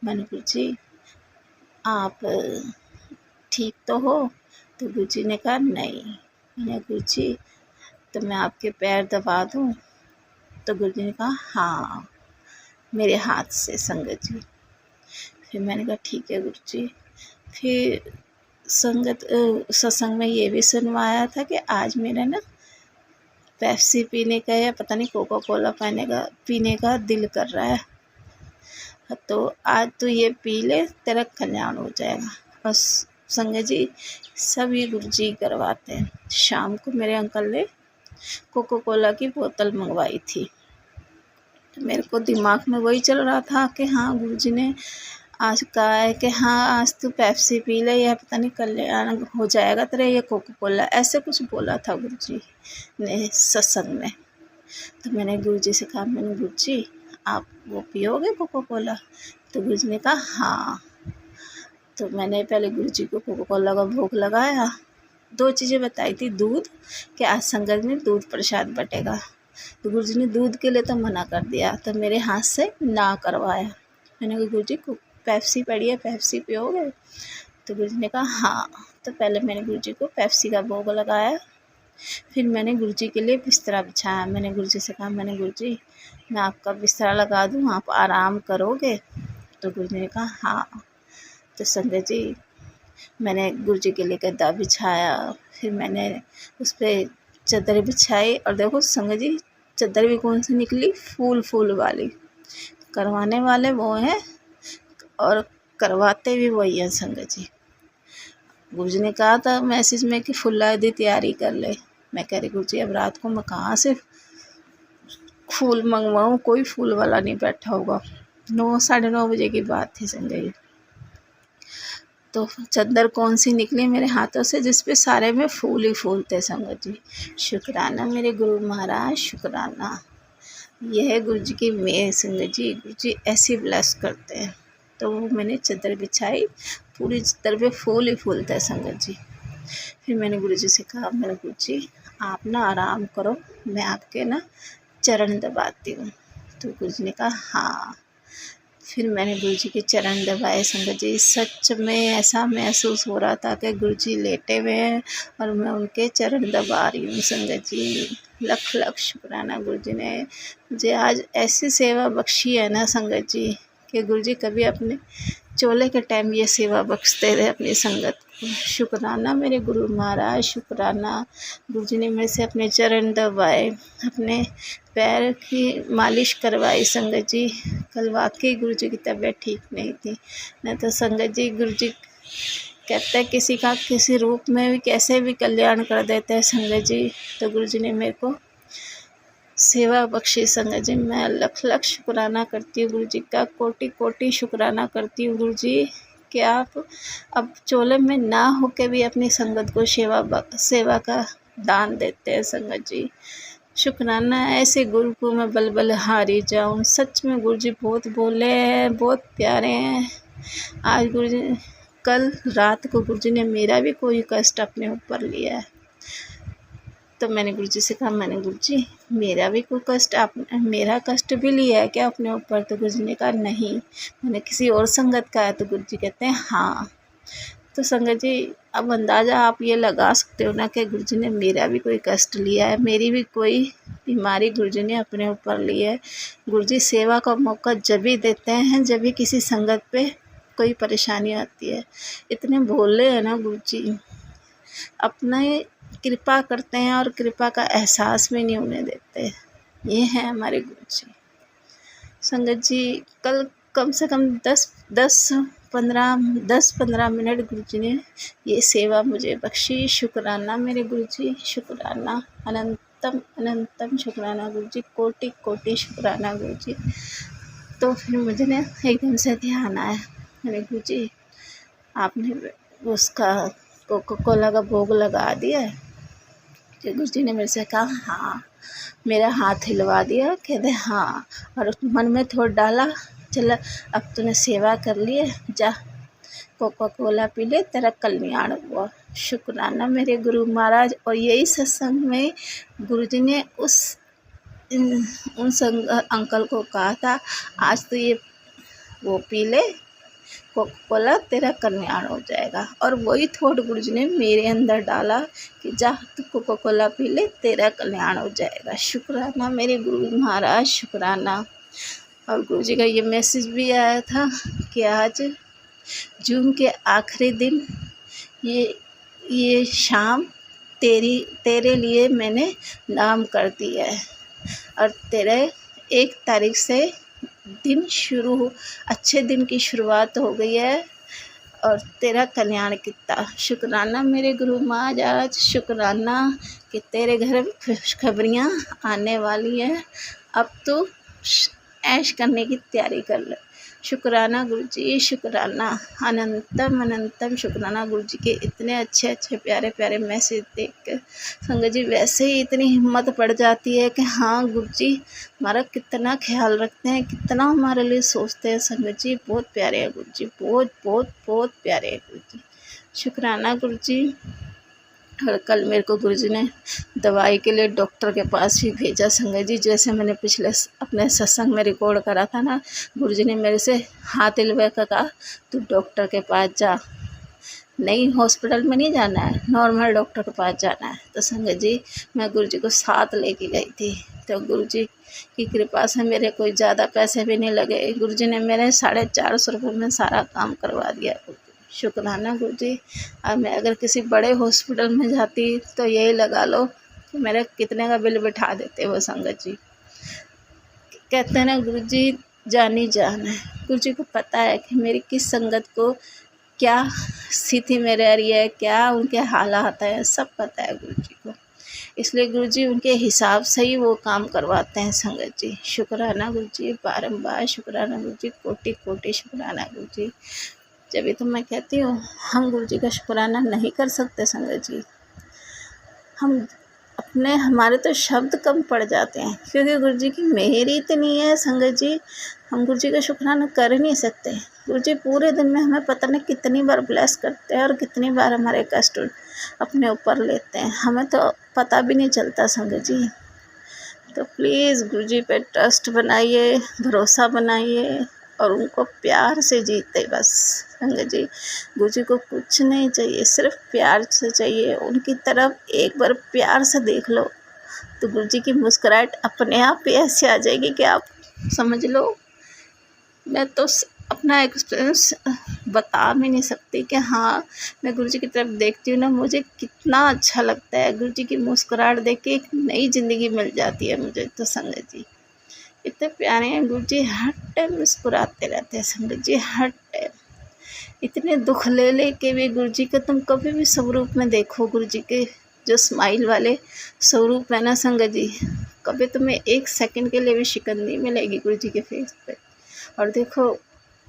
मैंने गुरु जी आप ठीक तो हो। तो गुरु जी ने कहा नहीं। मैंने गुरु जी तो मैं आपके पैर दबा दूं। तो गुरु जी ने कहा हाँ, मेरे हाथ से संगत जी। फिर मैंने कहा ठीक है गुरुजी। फिर सत्संग में ये भी सुनवाया था कि आज मेरा ना पेप्सी पीने का या पता नहीं कोका कोला पीने का दिल कर रहा है, तो आज तो ये पी ले, तेरा कल्याण हो जाएगा। और संगत जी सब ये गुरुजी करवाते हैं। शाम को मेरे अंकल ने कोका कोला की बोतल मंगवाई थी, तो मेरे को दिमाग में वही चल रहा था कि हाँ गुरुजी ने आज कहा है कि हाँ आज तू पेप्सी पी ले या पता नहीं कल्याण हो जाएगा तेरा, ये कोका कोला, ऐसे कुछ बोला था गुरुजी ने सत्संग में। तो मैंने गुरुजी से कहा, मैंने गुरुजी आप वो पियोगे कोका कोला? तो गुरुजी ने कहा हाँ। तो मैंने पहले गुरुजी को कोका कोला का भोग लगाया। 2 चीज़ें बताई थी, दूध कि आज संगत में दूध प्रसाद बटेगा, तो गुरुजी ने दूध के लिए तो मना कर दिया, तो मेरे हाथ से ना करवाया। मैंने कहा गुरुजी को पेप्सी पड़ी है, पेप्सी पियोगे? तो गुरुजी ने कहा हाँ। तो पहले मैंने गुरुजी को पेप्सी का भोग लगाया, फिर मैंने गुरुजी के लिए बिस्तरा बिछाया। मैंने गुरुजी से कहा, मैंने गुरुजी मैं आपका बिस्तरा लगा दूँ, आप आराम करोगे? तो गुरुजी ने कहा हाँ। तो संगत जी मैंने गुरुजी के लिए गद्दा बिछाया, फिर मैंने उस पर चादर बिछाई, और देखो संगत जी चादर भी कौन सी निकली, फूल वाली। करवाने वाले वो हैं और करवाते भी वही हैं संगत जी। गुरुजी ने कहा था मैसेज में कि फुल्ला दी तैयारी कर ले। मैं कह रही गुरुजी अब रात को मैं कहाँ से फूल मंगवाऊँ, कोई फूल वाला नहीं बैठा होगा। 9 साढ़े 9 बजे की बात थी संजय जी। तो चादर कौन सी निकली मेरे हाथों से, जिस पे सारे में फूल ही फूल थे संगत जी। शुक्राना मेरे गुरु महाराज, शुक्राना। यह है गुरु जी की मेहर संगत जी, गुरु जी ऐसी ब्लेस करते हैं। तो वो मैंने चादर बिछाई, पूरी चादर पे फूल ही फूल थे संगत जी। फिर मैंने गुरु जी से कहा, मेरे गुरु जी आप ना आराम करो, मैं आपके ना चरण दबाती हूँ। तो गुरु जी ने कहा हाँ। फिर मैंने गुरु जी के चरण दबाए संगत जी। सच में ऐसा महसूस हो रहा था कि गुरु जी लेटे हुए हैं और मैं उनके चरण दबा रही हूँ संगत जी। लख लख शुक्राना गुरु जी ने मुझे आज ऐसी सेवा बख्शी है ना संगत जी, कि गुरु जी कभी अपने चोले के टाइम ये सेवा बख्शते रहे अपनी संगत को। शुक्राना मेरे गुरु महाराज, शुक्राना। गुरु जी ने मेरे से अपने चरण दबाए, अपने पैर की मालिश करवाई संगत जी। कल वाकई गुरु जी की तबीयत ठीक नहीं थी, नहीं तो संगत जी गुरु जी कहते हैं किसी का किसी रूप में भी कैसे भी कल्याण कर देते हैं संगत जी। तो गुरु जी ने मेरे को सेवा बख्शी संगत जी। मैं लख लख शुक्राना करती हूँ गुरु जी का, कोटि कोटि शुक्राना करती हूँ गुरु जी कि आप अब चोले में ना होके भी अपनी संगत को सेवा का दान देते हैं संगत जी। शुक्राना। ऐसे गुरु को मैं बल बल हारी जाऊँ। सच में गुरु जी बहुत बोले हैं, बहुत प्यारे हैं। आज गुरु जी कल रात को गुरु जी ने मेरा भी कोई कष्ट अपने ऊपर लिया है, तो मैंने गुरु जी से कहा, मैंने गुरु जी मेरा भी कोई कष्ट मेरा कष्ट भी लिया है क्या अपने ऊपर? तो गुरु जी ने कहा नहीं, मैंने किसी और संगत का है। तो गुरु जी कहते हैं हाँ। तो संगत जी अब अंदाज़ा आप ये लगा सकते हो ना कि गुरु जी ने मेरा भी कोई कष्ट लिया है, मेरी भी कोई बीमारी गुरु जी ने अपने ऊपर ली है। गुरु जी सेवा का मौका जब भी देते हैं जब भी किसी संगत पे कोई परेशानी आती है। इतने भोले हैं ना गुरु जी, अपना कृपा करते हैं और कृपा का एहसास भी नहीं होने देते। ये है हमारे गुरु जी संगत जी। कल कम से कम 10-15 मिनट गुरु जी ने ये सेवा मुझे बख्शी। शुक्राना मेरे गुरु जी, शुक्राना। अनंतम अनंतम शुक्राना गुरु जी, कोटि कोटि शुक्राना गुरु जी। तो फिर मुझे ना एकदम से ध्यान आया, मैंने गुरु जी आपने उसका कोका कोला का भोग लगा दिया है? तो गुरु जी ने मेरे से कहा हाँ। मेरा हाथ हिलवा दिया, कहते हाँ, और मन में थोड़ा डाला, चल अब तूने सेवा कर ली है, जा कोका कोला पी ले, तेरा कल्याण हुआ। शुक्राना मेरे गुरु महाराज। और यही सत्संग में गुरु जी ने उन अंकल को कहा था आज तो ये वो पी ले कोका कोला, तेरा कल्याण हो जाएगा। और वही थॉट गुरु जी ने मेरे अंदर डाला कि जा तू कोका कोला पी ले, तेरा कल्याण हो जाएगा। शुक्राना मेरे गुरु महाराज, शुक्राना। और गुरुजी का ये मैसेज भी आया था कि आज जून के आखिरी दिन ये शाम तेरे लिए मैंने नाम कर दिया है और तेरे 1 तारीख से अच्छे दिन की शुरुआत हो गई है और तेरा कल्याण कितना। शुक्राना मेरे गुरु महाराज, शुक्राना कि तेरे घर में खुशखबरियाँ आने वाली हैं। अब तो ऐश करने की तैयारी कर ले। शुक्राना गुरुजी, शुक्राना अनंतम शुक्राना गुरुजी के इतने अच्छे प्यारे प्यारे मैसेज देख कर संगत जी वैसे ही इतनी हिम्मत पड़ जाती है कि हाँ गुरुजी हमारा कितना ख्याल रखते हैं, कितना हमारे लिए सोचते हैं। संगत जी बहुत प्यारे हैं गुरुजी, बहुत प्यारे हैं गुरुजी। शुक्राना गुरुजी। और कल मेरे को गुरुजी ने दवाई के लिए डॉक्टर के पास भी भेजा संगत जी। जैसे मैंने पिछले अपने सत्संग में रिकॉर्ड करा था ना, गुरुजी ने मेरे से हाथ हिलवा कर कहा तू डॉक्टर के पास जा, नहीं हॉस्पिटल में नहीं जाना है, नॉर्मल डॉक्टर के पास जाना है। तो संगत जी मैं गुरुजी को साथ लेके गई थी। तो गुरुजी की कृपा से मेरे कोई ज़्यादा पैसे भी नहीं लगे। गुरुजी ने मेरे 450 रुपये में सारा काम करवा दिया। शुक्राना गुरुजी। और मैं अगर किसी बड़े हॉस्पिटल में जाती तो यही लगा लो कि मेरे कितने का बिल बिठा देते वो संगत जी। कहते हैं ना गुरुजी जानी जान है। गुरुजी को पता है कि मेरी किस संगत को क्या स्थिति में रह रही है, क्या उनके हालात है, सब पता है गुरुजी को। इसलिए गुरुजी उनके हिसाब से ही वो काम करवाते हैं संगत जी। शुक्राना गुरुजी, बारंबार शुक्राना गुरुजी, कोटि शुक्राना गुरुजी। जब तो मैं कहती हूँ हम गुरुजी का शुक्राना नहीं कर सकते संगत जी। हमारे तो शब्द कम पड़ जाते हैं क्योंकि गुरुजी की मेहर इतनी है संगत जी। हम गुरुजी का शुक्राना कर ही नहीं सकते। गुरुजी पूरे दिन में हमें पता नहीं कितनी बार ब्लेस करते हैं और कितनी बार हमारे कष्ट अपने ऊपर लेते हैं, हमें तो पता भी नहीं चलता संगत जी। तो प्लीज़ गुरुजी पे ट्रस्ट बनाइए, भरोसा बनाइए और उनको प्यार से जीते बस संगत जी। गुरुजी को कुछ नहीं चाहिए, सिर्फ प्यार से चाहिए। उनकी तरफ एक बार प्यार से देख लो तो गुरुजी की मुस्कुराहट अपने आप ही ऐसे आ जाएगी कि आप समझ लो। मैं तो अपना एक्सपीरियंस बता भी नहीं सकती कि हाँ मैं गुरुजी की तरफ देखती हूँ ना, मुझे कितना अच्छा लगता है। गुरुजी की मुस्कुराहट देख के एक नई ज़िंदगी मिल जाती है मुझे तो संगत जी। इतने प्यारे हैं गुरुजी, हर टाइम मुस्कुराते रहते हैं संगत जी, हर टाइम। इतने दुख ले के भी गुरुजी का तुम कभी भी स्वरूप में देखो, गुरुजी के जो स्माइल वाले स्वरूप है ना संगत जी, कभी तुम्हें 1 सेकंड के लिए भी शिकन नहीं मिलेगी गुरुजी के फेस पे। और देखो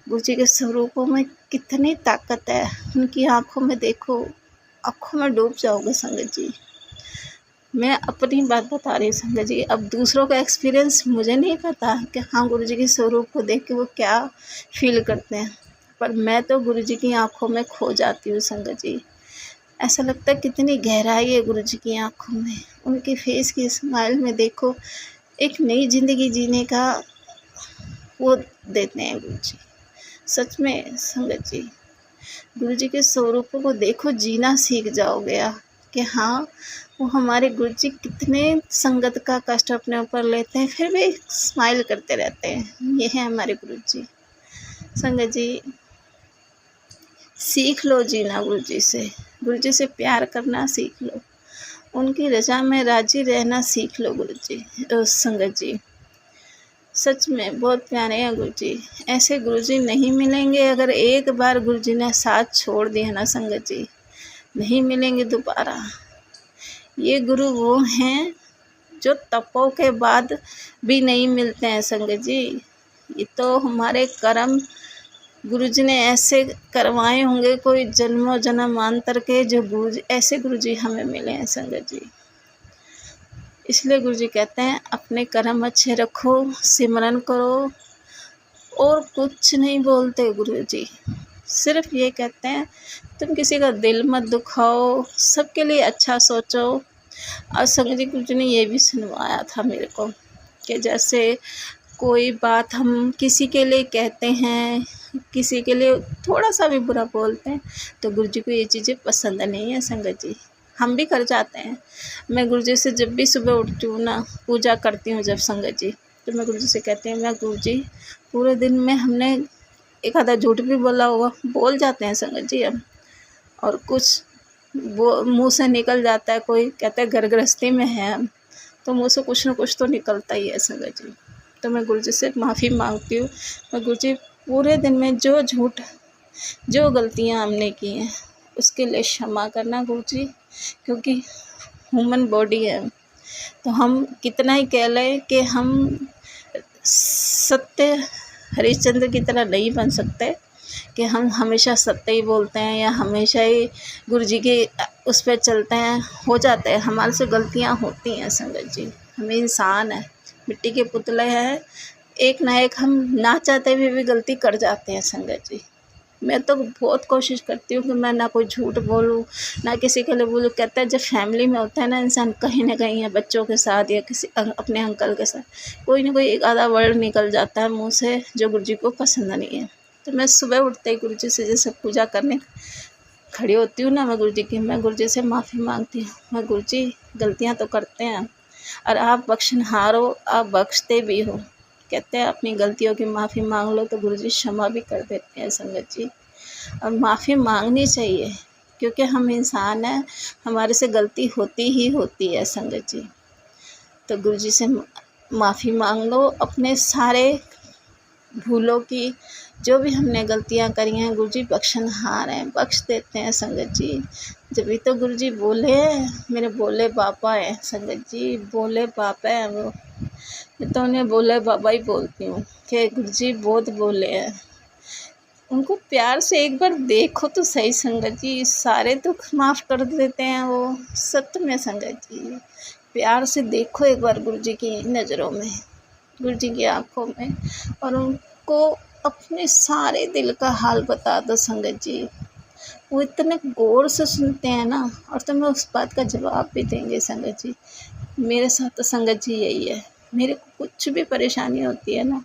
गुरुजी के स्वरूपों में कितनी ताकत है, उनकी आँखों में देखो, आँखों में डूब जाओगे संगत जी। मैं अपनी बात बता रही हूँ संगत जी। अब दूसरों का एक्सपीरियंस मुझे नहीं पता कि हाँ गुरुजी के स्वरूप को देख के वो क्या फील करते हैं, पर मैं तो गुरुजी की आंखों में खो जाती हूँ संगत जी। ऐसा लगता है कितनी गहराई है गुरुजी की आंखों में, उनके फेस की स्माइल में देखो, एक नई ज़िंदगी जीने का वो देते हैं गुरुजी। सच में संगत जी गुरुजी के स्वरूपों को देखो, जीना सीख जाओगे आप कि हाँ वो हमारे गुरुजी कितने संगत का कष्ट अपने ऊपर लेते हैं फिर भी स्माइल करते रहते हैं। ये है हमारे गुरुजी संगत जी। सीख लो जीना गुरुजी से प्यार करना सीख लो, उनकी रजा में राजी रहना सीख लो गुरुजी संगत जी। सच में बहुत प्यारे हैं गुरुजी, ऐसे गुरुजी नहीं मिलेंगे। अगर एक बार गुरुजी ने साथ छोड़ दिया ना संगत जी, नहीं मिलेंगे दोबारा। ये गुरु वो हैं जो तपों के बाद भी नहीं मिलते हैं संगत जी। ये तो हमारे कर्म गुरुजी ने ऐसे करवाए होंगे कोई जन्मों जन्मांतर के, जो ऐसे गुरुजी हमें मिले हैं संगत जी। इसलिए गुरुजी कहते हैं अपने कर्म अच्छे रखो, सिमरन करो, और कुछ नहीं बोलते गुरुजी। सिर्फ ये कहते हैं तुम किसी का दिल मत दुखाओ, सबके लिए अच्छा सोचो। और संगत जी गुरुजी ने ये भी सुनवाया था मेरे को कि जैसे कोई बात हम किसी के लिए कहते हैं, किसी के लिए थोड़ा सा भी बुरा बोलते हैं, तो गुरुजी को ये चीज़ें पसंद नहीं है संगत जी। हम भी कर जाते हैं। मैं गुरुजी से जब भी सुबह उठती हूँ ना, पूजा करती हूँ जब संगत जी, तो मैं गुरुजी से कहती हूँ, मैं गुरुजी पूरे दिन में हमने एक आधा झूठ भी बोला होगा, बोल जाते हैं संगत जी हम, और कुछ वो मुँह से निकल जाता है, कोई कहता है घर गृहस्थी में है हम, तो मुँह से कुछ ना कुछ तो निकलता ही है संगत जी। तो मैं गुरुजी से माफ़ी मांगती हूँ। मैं गुरुजी पूरे दिन में जो झूठ, जो गलतियाँ हमने की हैं उसके लिए क्षमा करना गुरुजी, क्योंकि ह्यूमन बॉडी है, तो हम कितना ही कह लें कि हम सत्य हरिश्चंद्र की तरह नहीं बन सकते कि हम हमेशा सत्य ही बोलते हैं या हमेशा ही गुरुजी के उस पर चलते हैं। हो जाते हैं, हमारे से गलतियां होती हैं संगत जी, हम इंसान हैं, मिट्टी के पुतले हैं, एक ना एक हम ना चाहते हुए भी गलती कर जाते हैं संगत जी। मैं तो बहुत कोशिश करती हूँ कि मैं ना कोई झूठ बोलूँ, ना किसी के लिए बोलूँ। कहते हैं जब फैमिली में होता है ना इंसान, कहीं ना कहीं, या बच्चों के साथ या किसी अपने अंकल के साथ, कोई ना कोई एक आधा वर्ड निकल जाता है मुँह से जो गुरुजी को पसंद नहीं है। तो मैं सुबह उठते ही गुरुजी से जैसे पूजा करने खड़ी होती हूँ ना, मैं गुरुजी की, मैं गुरुजी से माफ़ी मांगती हूँ। मैं गुरुजी गलतियाँ तो करते हैं और आप बख्शनहार हो, आप बख्शते भी हो। कहते हैं अपनी गलतियों की माफ़ी मांग लो तो गुरुजी क्षमा भी कर देते हैं संगत जी। और माफ़ी मांगनी चाहिए क्योंकि हम इंसान हैं, हमारे से गलती होती ही होती है संगत जी। तो गुरुजी से माफ़ी मांग लो अपने सारे भूलों की, जो भी हमने गलतियां करी हैं। गुरुजी बख्शनहार हैं, बख्श देते हैं संगत जी। जब भी तो गुरुजी बोले, मेरे बोले बाबा हैं संगत जी, बोले बाबा हैं वो। मैं तो उन्हें बोले बाबा ही बोलती हूँ कि गुरुजी बहुत बोले हैं। उनको प्यार से एक बार देखो तो सही संगत जी, सारे दुख माफ़ कर देते हैं वो, सत्य में संगत जी। प्यार से देखो एक बार गुरुजी की नज़रों में, गुरुजी की आंखों में, और उनको अपने सारे दिल का हाल बता दो संगत जी। वो इतने गौर से सुनते हैं ना, और तुम्हें उस बात का जवाब भी देंगे संगत जी। मेरे साथ तो संगत जी यही है, मेरे को कुछ भी परेशानी होती है ना,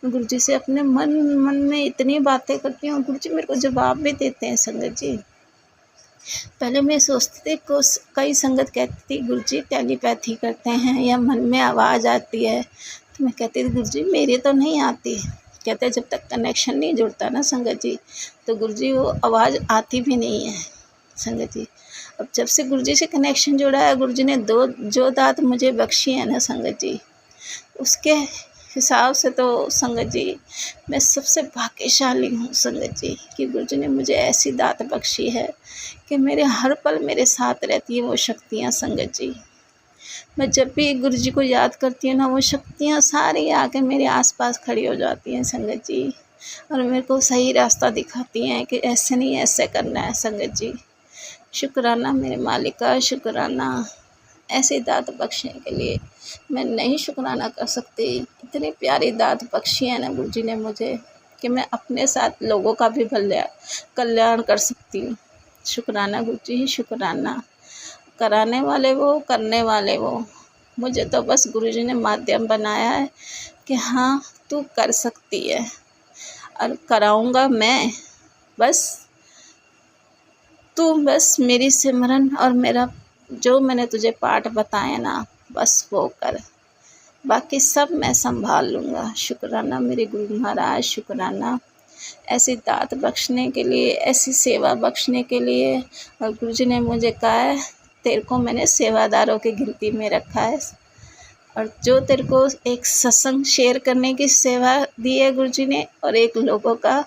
मैं गुरुजी से अपने मन में इतनी बातें करती हूँ, गुरुजी मेरे को जवाब भी देते हैं संगत जी। पहले मैं सोचती थी, कई संगत कहती थी गुरुजी टेलीपैथी करते हैं या मन में आवाज़ आती है, तो मैं कहती थी गुरुजी मेरे तो नहीं आती। कहते जब तक कनेक्शन नहीं जुड़ता ना संगत जी, तो गुरुजी वो आवाज़ आती भी नहीं है संगत जी। अब जब से गुरुजी से कनेक्शन जुड़ा है, गुरुजी ने जो दात मुझे बख्शी है ना संगत जी, उसके हिसाब से तो संगत जी मैं सबसे भाग्यशाली हूँ संगत जी, कि गुरुजी ने मुझे ऐसी दात बख्शी है कि मेरे हर पल मेरे साथ रहती है वो शक्तियाँ संगत जी। मैं जब भी गुरुजी को याद करती हूँ ना, वो शक्तियाँ सारी आके मेरे आसपास खड़ी हो जाती हैं संगत जी, और मेरे को सही रास्ता दिखाती हैं कि ऐसे नहीं ऐसे करना है संगत जी। शुक्राना मेरे मालिक का, शुक्राना ऐसी दात बख्शने के लिए। मैं नहीं शुक्राना कर सकती, इतनी प्यारी दात बख्शी है ना गुरुजी ने मुझे कि मैं अपने साथ लोगों का भी कल्याण कर सकती हूँ। शुक्राना गुरुजी, शुक्राना। कराने वाले वो, करने वाले वो, मुझे तो बस गुरुजी ने माध्यम बनाया है कि हाँ तू कर सकती है, और कराऊंगा मैं। बस तू बस मेरी सिमरन और मेरा जो मैंने तुझे पाठ बताए ना, बस वो कर, बाकी सब मैं संभाल लूँगा। शुक्राना मेरे गुरु महाराज, शुक्राना ऐसी दात बख्शने के लिए, ऐसी सेवा बख्शने के लिए। और गुरुजी ने मुझे कहा है तेरे को मैंने सेवादारों की गिनती में रखा है, और जो तेरे को एक सत्संग शेयर करने की सेवा दी है गुरुजी ने, और एक लोगों का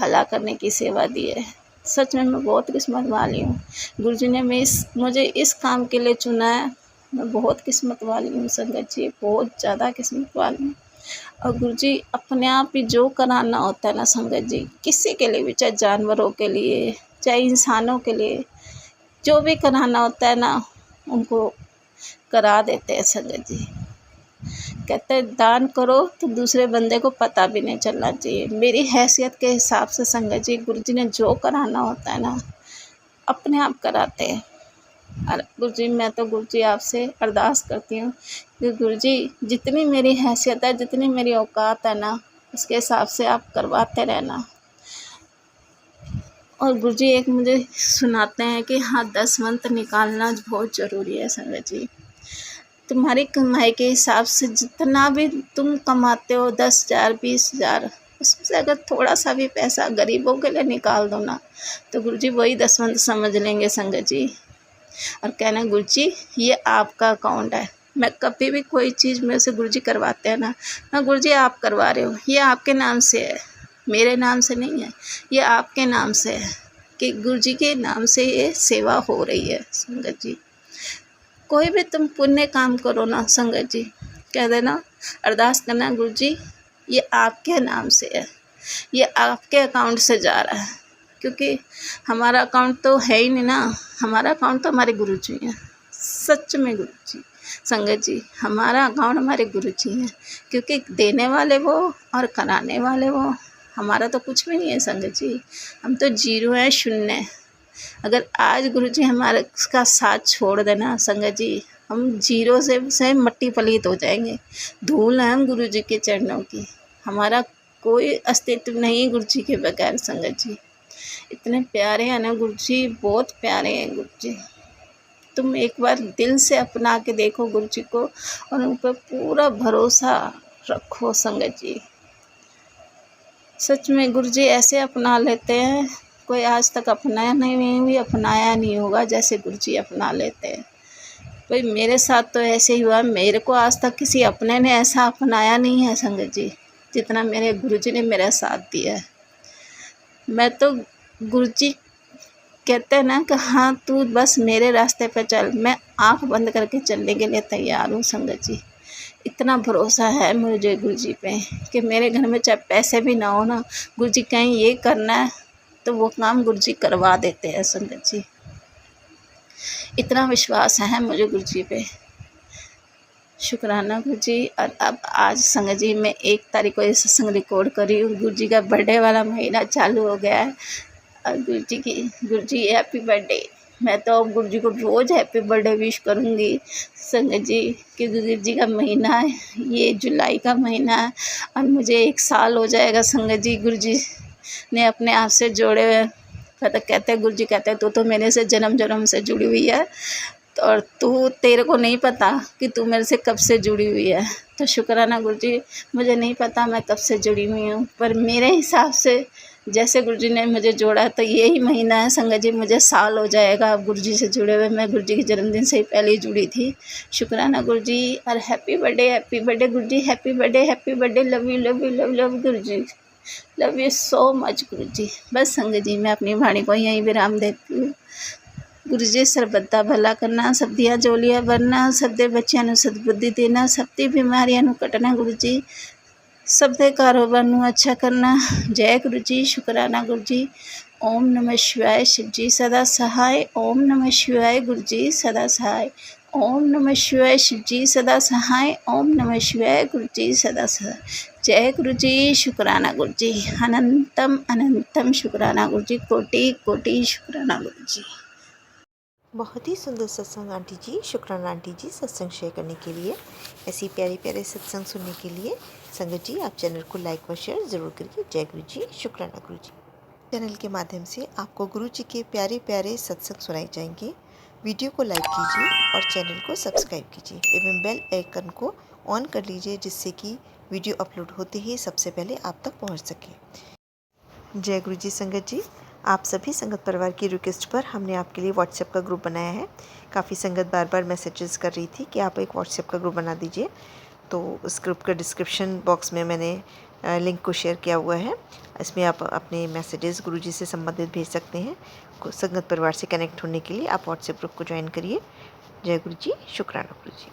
भला करने की सेवा दी है। सच में मैं बहुत किस्मत वाली हूँ, गुरुजी ने मुझे इस काम के लिए चुना है। मैं बहुत किस्मत वाली हूँ संगत जी, बहुत ज़्यादा किस्मत वाली हूँ। और गुरुजी अपने आप ही जो कराना होता है ना संगत जी, किसी के लिए भी, चाहे जानवरों के लिए चाहे इंसानों के लिए, जो भी कराना होता है ना उनको करा देते हैं संगत जी। कहते हैं दान करो तो दूसरे बंदे को पता भी नहीं चलना चाहिए। मेरी हैसियत के हिसाब से संगत जी गुरुजी ने जो कराना होता है ना अपने आप कराते हैं। और गुरुजी मैं तो गुरुजी आपसे अरदास करती हूँ कि गुरुजी जितनी मेरी हैसियत है, जितनी मेरी औकात है ना, उसके हिसाब से आप करवाते रहना। और गुरुजी एक मुझे सुनाते हैं कि हाँ 10 मंत्र निकालना बहुत ज़रूरी है संगत जी। तुम्हारी कमाई के हिसाब से जितना भी तुम कमाते हो 10,000 20,000, उसमें से अगर थोड़ा सा भी पैसा गरीबों के लिए निकाल दो ना, तो गुरुजी वही दसवंत समझ लेंगे संगत जी। और कहना गुरुजी ये आपका अकाउंट है। मैं कभी भी कोई चीज़ मेरे से गुरुजी करवाते हैं ना गुरुजी आप करवा रहे हो, ये आपके नाम से है, मेरे नाम से नहीं है, ये आपके नाम से है, कि गुरुजी के नाम से ये सेवा हो रही है संगत जी। कोई भी तुम पुण्य काम करो ना संगत जी, कह देना अरदास करना गुरुजी ये आपके नाम से है, ये आपके अकाउंट से जा रहा है, क्योंकि हमारा अकाउंट तो है ही नहीं ना, हमारा अकाउंट तो हमारे गुरुजी हैं। सच में गुरुजी संगत जी, हमारा अकाउंट हमारे गुरुजी हैं, क्योंकि देने वाले वो और कराने वाले वो। हमारा तो कुछ भी नहीं है संगत जी, हम तो जीरो हैं, शून्य हैं। अगर आज गुरुजी हमारे का साथ छोड़ देना संगत जी, हम जीरो से मट्टी पलीत हो जाएंगे। धूल हैं हम गुरुजी के चरणों की, हमारा कोई अस्तित्व नहीं गुरुजी के बगैर संगत जी। इतने प्यारे हैं ना गुरुजी, बहुत प्यारे हैं गुरुजी। तुम एक बार दिल से अपना के देखो गुरुजी को और उन पर पूरा भरोसा रखो संगत जी। सच में गुरुजी ऐसे अपना लेते हैं, कोई आज तक अपनाया नहीं भी अपनाया नहीं होगा जैसे गुरुजी अपना लेते हैं। भाई मेरे साथ तो ऐसे ही हुआ, मेरे को आज तक किसी अपने ने ऐसा अपनाया नहीं है संगत जी, जितना मेरे गुरुजी ने मेरा साथ दिया है। मैं तो गुरुजी कहते हैं ना कि हाँ तू बस मेरे रास्ते पे चल, मैं आँख बंद करके चलने के लिए तैयार हूँ संगत जी। इतना भरोसा है मुझे गुरुजी पे कि मेरे घर में चाहे पैसे भी ना हो ना, गुरुजी कहीं ये करना है तो वो काम गुरुजी करवा देते हैं संगत जी। इतना विश्वास है मुझे गुरुजी पे, शुक्राना गुरुजी। और अब आज संगत जी मैं 1 तारीख को ये सत्संग रिकॉर्ड करी हूँ, गुरुजी का बर्थडे वाला महीना चालू हो गया है। और गुरुजी हैप्पी बर्थडे। मैं तो अब गुरुजी को रोज़ हैप्पी बर्थडे विश करूँगी संगत जी, क्योंकि गुरुजी का महीना है, ये जुलाई का महीना है और मुझे 1 साल हो जाएगा संगत जी गुरुजी ने अपने आप से जोड़े हुए। कहते हैं गुरुजी कहते हैं तू तो मेरे से जन्म से जुड़ी हुई है, और तेरे को नहीं पता कि तू मेरे से कब से जुड़ी हुई है। तो शुक्राना गुरुजी, मुझे नहीं पता मैं कब से जुड़ी हुई हूँ, पर मेरे हिसाब से जैसे गुरुजी ने मुझे जोड़ा है तो यही महीना है संगत जी, मुझे साल हो जाएगा अब गुरुजी से जुड़े हुए। मैं गुरुजी के जन्मदिन से ही पहले ही जुड़ी थी। शुक्राना गुरुजी। और happy birthday Guruji, happy birthday, love you Guruji, love you so much Guruji. बस संगत जी मैं अपनी वाणी को यहीं विराम देती हूँ। गुरुजी सरबत्ता भला करना, सब दिया जोलिया भरना, सब दे बच्चों को सद्बुद्धि देना, सब दी बीमारियां नू कटना गुरुजी, सब दे कारोबार नू अच्छा करना। जय गुरुजी, शुक्राना गुरुजी। ओम नमः शिवाय, शिव जी सदा सहाय। ओम नमः शिवाय, गुरुजी सदा सहाय। ओम नमः शिवाय, शिव जी सदा सहाय। ओम नमः शिवाय, गुरुजी सदा सहाय। जय गुरुजी, शुक्राना गुरुजी। अनंतम अनंतम शुक्राना गुरुजी, कोटि कोटि शुक्राना गुरुजी। बहुत ही सुंदर सत्संग आंटी जी, शुक्राना आंटी जी सत्संग शेयर करने के लिए। ऐसी प्यारे प्यारे सत्संग सुनने के लिए संगत जी आप चैनल को लाइक व शेयर ज़रूर करिए। जय गुरु जी, शुक्राना गुरु जी। चैनल के माध्यम से आपको गुरु जी के प्यारे प्यारे सत्संग सुनाए जाएंगे। वीडियो को लाइक कीजिए और चैनल को सब्सक्राइब कीजिए एवं बेल आइकन को ऑन कर लीजिए, जिससे कि वीडियो अपलोड होते ही सबसे पहले आप तक पहुँच सके। जय गुरु जी। संगत जी आप सभी संगत परिवार की रिक्वेस्ट पर हमने आपके लिए व्हाट्सएप का ग्रुप बनाया है। काफ़ी संगत बार बार मैसेजेस कर रही थी कि आप एक व्हाट्सएप का ग्रुप बना दीजिए, तो उस ग्रुप का डिस्क्रिप्शन बॉक्स में मैंने लिंक को शेयर किया हुआ है। इसमें आप अपने मैसेजेस गुरुजी से संबंधित भेज सकते हैं। संगत परिवार से कनेक्ट होने के लिए आप व्हाट्सएप ग्रुप को ज्वाइन करिए। जय गुरु जी, शुक्राना गुरु जी।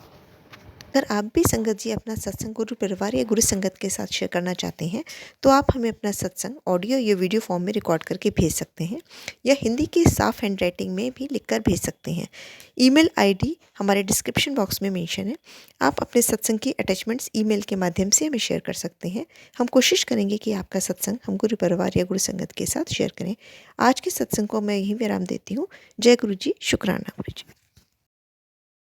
अगर आप भी संगत जी अपना सत्संग गुरु परिवार या गुरु संगत के साथ शेयर करना चाहते हैं तो आप हमें अपना सत्संग ऑडियो या वीडियो फॉर्म में रिकॉर्ड करके भेज सकते हैं, या हिंदी की साफ हैंड राइटिंग में भी लिखकर भेज सकते हैं। ईमेल आईडी हमारे डिस्क्रिप्शन बॉक्स में मेंशन है। आप अपने सत्संग की अटैचमेंट्स ईमेल के माध्यम से हमें शेयर कर सकते हैं। हम कोशिश करेंगे कि आपका सत्संग हम गुरु परिवार या गुरु संगत के साथ शेयर करें। आज के सत्संग को मैं यहीं विराम देती हूँ। जय गुरु जी, शुक्राना गुरु जी।